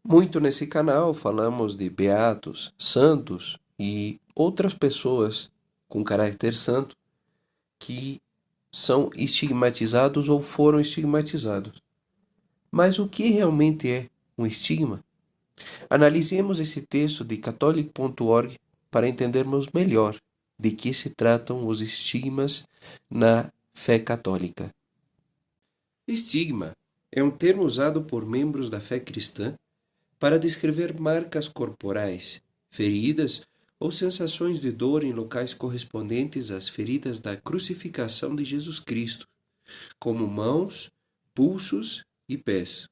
Muito nesse canal falamos de beatos, santos e outras pessoas com caráter santo que são estigmatizados ou foram estigmatizados. Mas o que realmente é um estigma? Analisemos esse texto de catholic.org para entendermos melhor de que se tratam os estigmas na fé católica. Estigma é um termo usado por membros da fé cristã para descrever marcas corporais, feridas ou sensações de dor em locais correspondentes às feridas da crucificação de Jesus Cristo, como mãos, pulsos e pés.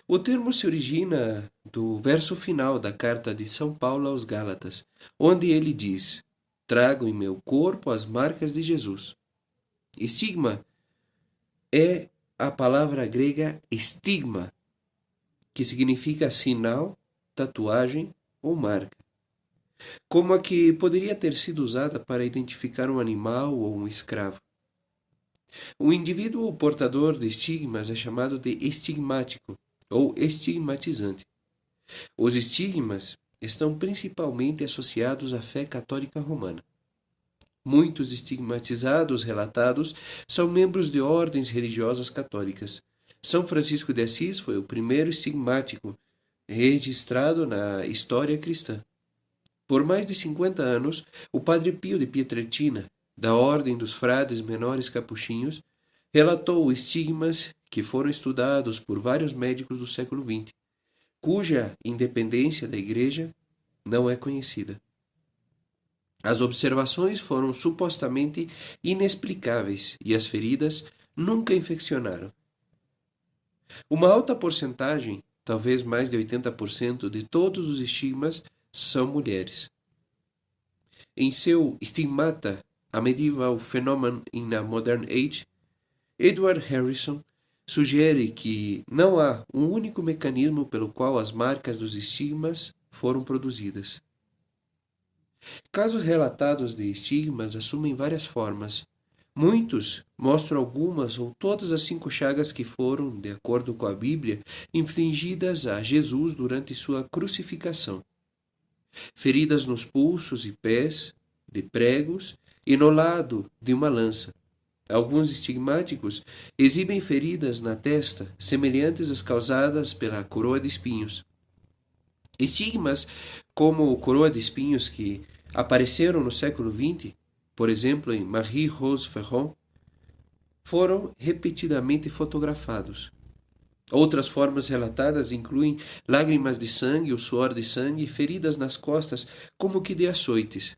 O termo se origina do verso final da carta de São Paulo aos Gálatas, onde ele diz: Trago em meu corpo as marcas de Jesus. Estigma é a palavra grega estigma, que significa sinal, tatuagem ou marca, como a que poderia ter sido usada para identificar um animal ou um escravo. O indivíduo portador de estigmas é chamado de estigmático ou estigmatizante. Os estigmas estão principalmente associados à fé católica romana. Muitos estigmatizados relatados são membros de ordens religiosas católicas. São Francisco de Assis foi o primeiro estigmático registrado na história cristã. Por mais de 50 anos, o padre Pio de Pietrelcina, da Ordem dos Frades Menores Capuchinhos, relatou estigmas que foram estudados por vários médicos do século XX, cuja independência da Igreja não é conhecida. As observações foram supostamente inexplicáveis e as feridas nunca infeccionaram. Uma alta porcentagem, talvez mais de 80% de todos os estigmas, são mulheres. Em seu Stigmata, a Medieval Phenomenon in a Modern Age, Edward Harrison sugere que não há um único mecanismo pelo qual as marcas dos estigmas foram produzidas. Casos relatados de estigmas assumem várias formas. Muitos mostram algumas ou todas as 5 chagas que foram, de acordo com a Bíblia, infligidas a Jesus durante sua crucificação. Feridas nos pulsos e pés, de pregos, e no lado de uma lança. Alguns estigmáticos exibem feridas na testa, semelhantes às causadas pela coroa de espinhos. Estigmas como coroa de espinhos que apareceram no século XX, por exemplo em Marie-Rose Ferron, foram repetidamente fotografados. Outras formas relatadas incluem lágrimas de sangue ou suor de sangue e feridas nas costas, como que de açoites.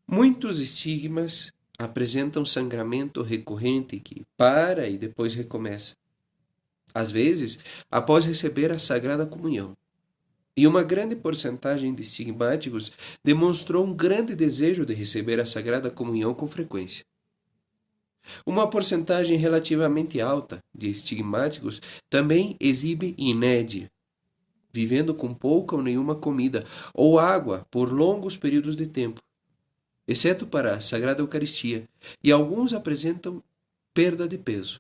Muitos estigmas apresentam sangramento recorrente que para e depois recomeça. Às vezes, após receber a Sagrada Comunhão. E uma grande porcentagem de estigmáticos demonstrou um grande desejo de receber a Sagrada Comunhão com frequência. Uma porcentagem relativamente alta de estigmáticos também exibe inédia, vivendo com pouca ou nenhuma comida ou água por longos períodos de tempo, exceto para a Sagrada Eucaristia, e alguns apresentam perda de peso.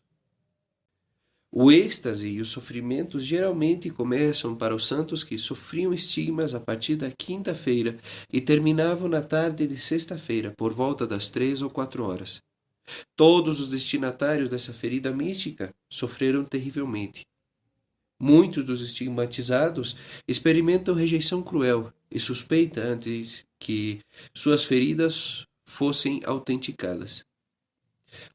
O êxtase e os sofrimentos geralmente começam para os santos que sofriam estigmas a partir da quinta-feira e terminavam na tarde de sexta-feira, por volta das 3 ou 4 horas. Todos os destinatários dessa ferida mística sofreram terrivelmente. Muitos dos estigmatizados experimentam rejeição cruel e suspeita antes que suas feridas fossem autenticadas.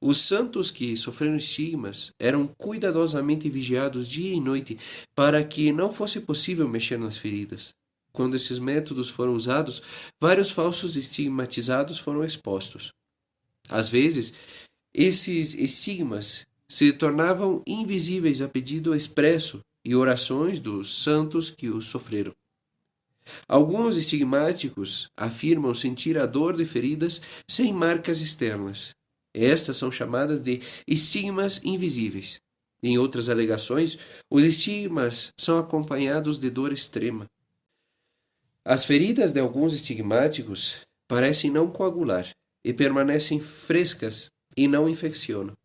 Os santos que sofreram estigmas eram cuidadosamente vigiados dia e noite para que não fosse possível mexer nas feridas. Quando esses métodos foram usados, vários falsos estigmatizados foram expostos. Às vezes, esses estigmas se tornavam invisíveis a pedido expresso e orações dos santos que os sofreram. Alguns estigmáticos afirmam sentir a dor de feridas sem marcas externas. Estas são chamadas de estigmas invisíveis. Em outras alegações, os estigmas são acompanhados de dor extrema. As feridas de alguns estigmáticos parecem não coagular e permanecem frescas e não infeccionam.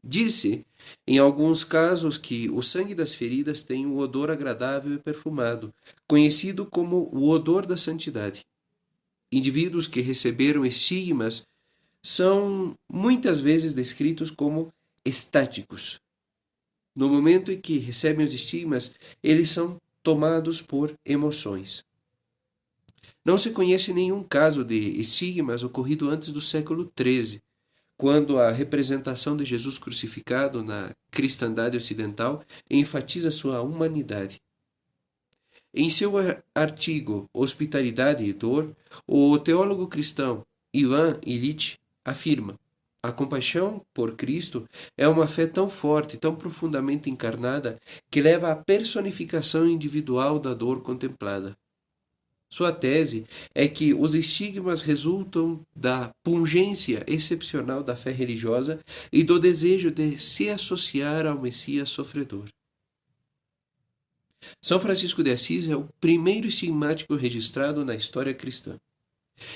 Disse, em alguns casos, que o sangue das feridas tem um odor agradável e perfumado, conhecido como o odor da santidade. Indivíduos que receberam estigmas são muitas vezes descritos como estáticos. No momento em que recebem os estigmas, eles são tomados por emoções. Não se conhece nenhum caso de estigmas ocorrido antes do século XIII, quando a representação de Jesus crucificado na cristandade ocidental enfatiza sua humanidade. Em seu artigo Hospitalidade e Dor, o teólogo cristão Ivan Illich afirma: a compaixão por Cristo é uma fé tão forte, tão profundamente encarnada, que leva à personificação individual da dor contemplada. Sua tese é que os estigmas resultam da pungência excepcional da fé religiosa e do desejo de se associar ao Messias sofredor. São Francisco de Assis é o primeiro estigmático registrado na história cristã.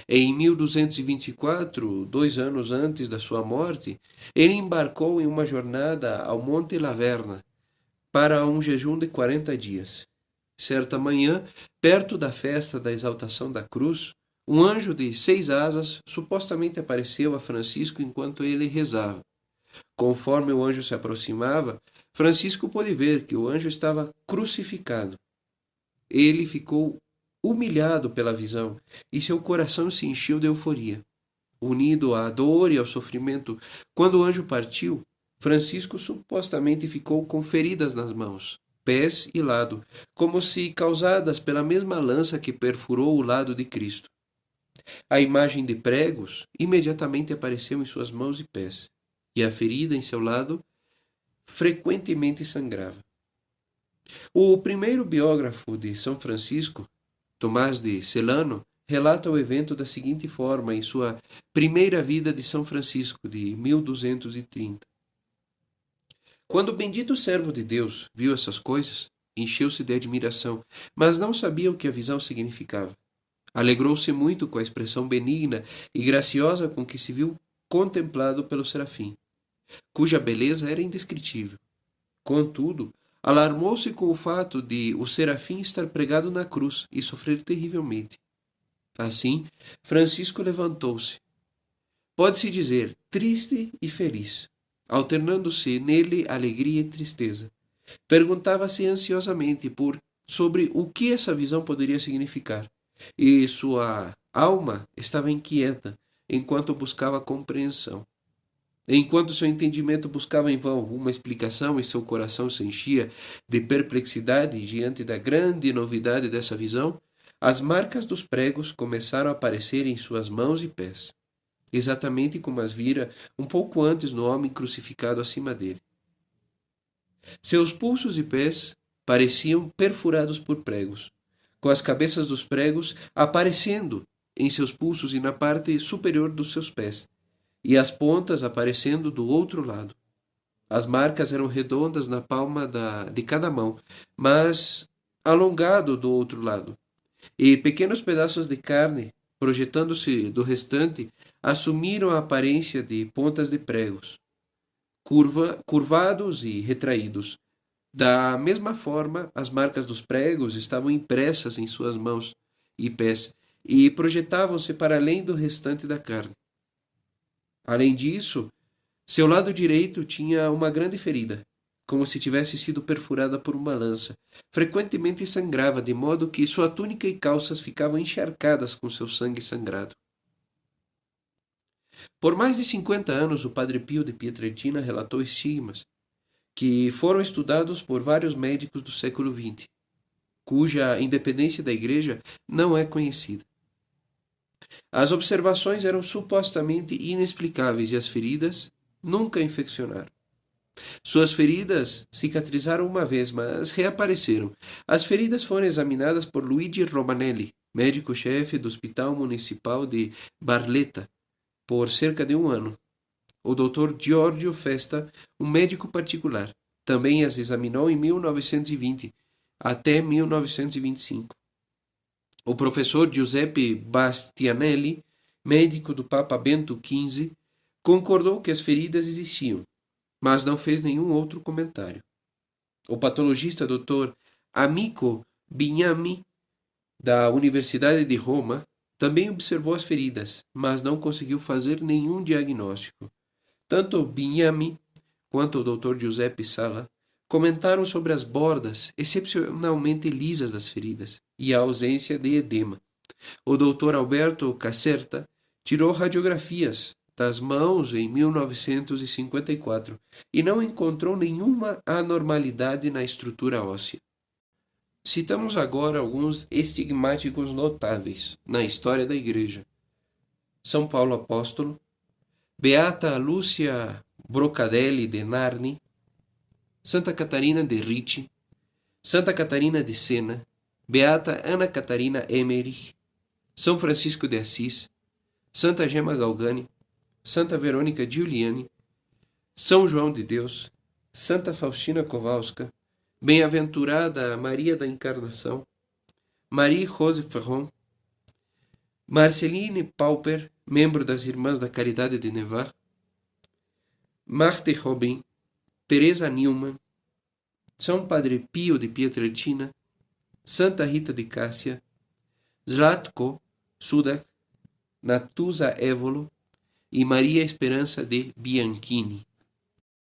Em 1224, 2 anos antes da sua morte, ele embarcou em uma jornada ao Monte Laverna para um jejum de 40 dias. Certa manhã, perto da festa da exaltação da cruz, um anjo de 6 asas supostamente apareceu a Francisco enquanto ele rezava. Conforme o anjo se aproximava, Francisco pôde ver que o anjo estava crucificado. Ele ficou humilhado pela visão e seu coração se encheu de euforia. Unido à dor e ao sofrimento, quando o anjo partiu, Francisco supostamente ficou com feridas nas mãos, pés e lado, como se causadas pela mesma lança que perfurou o lado de Cristo. A imagem de pregos imediatamente apareceu em suas mãos e pés, e a ferida em seu lado frequentemente sangrava. O primeiro biógrafo de São Francisco, Tomás de Celano, relata o evento da seguinte forma em sua Primeira Vida de São Francisco, de 1230. Quando o bendito servo de Deus viu essas coisas, encheu-se de admiração, mas não sabia o que a visão significava. Alegrou-se muito com a expressão benigna e graciosa com que se viu contemplado pelo serafim, cuja beleza era indescritível. Contudo, alarmou-se com o fato de o serafim estar pregado na cruz e sofrer terrivelmente. Assim, Francisco levantou-se. Pode-se dizer triste e feliz, alternando-se nele alegria e tristeza. Perguntava-se ansiosamente sobre o que essa visão poderia significar, e sua alma estava inquieta enquanto buscava compreensão. Enquanto seu entendimento buscava em vão uma explicação e seu coração se enchia de perplexidade diante da grande novidade dessa visão, as marcas dos pregos começaram a aparecer em suas mãos e pés, exatamente como as vira um pouco antes no homem crucificado acima dele. Seus pulsos e pés pareciam perfurados por pregos, com as cabeças dos pregos aparecendo em seus pulsos e na parte superior dos seus pés, e as pontas aparecendo do outro lado. As marcas eram redondas na palma de cada mão, mas alongado do outro lado, e pequenos pedaços de carne, projetando-se do restante, assumiram a aparência de pontas de pregos, curvados e retraídos. Da mesma forma, as marcas dos pregos estavam impressas em suas mãos e pés, e projetavam-se para além do restante da carne. Além disso, seu lado direito tinha uma grande ferida, como se tivesse sido perfurada por uma lança. Frequentemente sangrava, de modo que sua túnica e calças ficavam encharcadas com seu sangue sangrado. Por mais de 50 anos, o padre Pio de Pietrelcina relatou estigmas, que foram estudados por vários médicos do século XX, cuja independência da Igreja não é conhecida. As observações eram supostamente inexplicáveis e as feridas nunca infeccionaram. Suas feridas cicatrizaram uma vez, mas reapareceram. As feridas foram examinadas por Luigi Romanelli, médico-chefe do Hospital Municipal de Barletta, por cerca de 1 ano. O Dr. Giorgio Festa, um médico particular, também as examinou em 1920 até 1925. O professor Giuseppe Bastianelli, médico do Papa Bento XV, concordou que as feridas existiam, mas não fez nenhum outro comentário. O patologista Dr. Amico Bignami, da Universidade de Roma, também observou as feridas, mas não conseguiu fazer nenhum diagnóstico. Tanto Bignami quanto o Dr. Giuseppe Sala comentaram sobre as bordas excepcionalmente lisas das feridas e a ausência de edema. O Dr. Alberto Caserta tirou radiografias das mãos em 1954 e não encontrou nenhuma anormalidade na estrutura óssea. Citamos agora alguns estigmáticos notáveis na história da Igreja. São Paulo Apóstolo, Beata Lúcia Brocadelli de Narni, Santa Catarina de Ricci, Santa Catarina de Sena, Beata Ana Catarina Emmerich, São Francisco de Assis, Santa Gemma Galgani, Santa Verônica Giuliani, São João de Deus, Santa Faustina Kowalska, Bem-aventurada Maria da Encarnação, Marie-Rose Ferron, Marceline Pauper, membro das Irmãs da Caridade de Nevar, Marthe Robin, Teresa Newman, São Padre Pio de Pietrelcina, Santa Rita de Cássia, Zlatko Sudak, Natuza Évolo e Maria Esperança de Bianchini.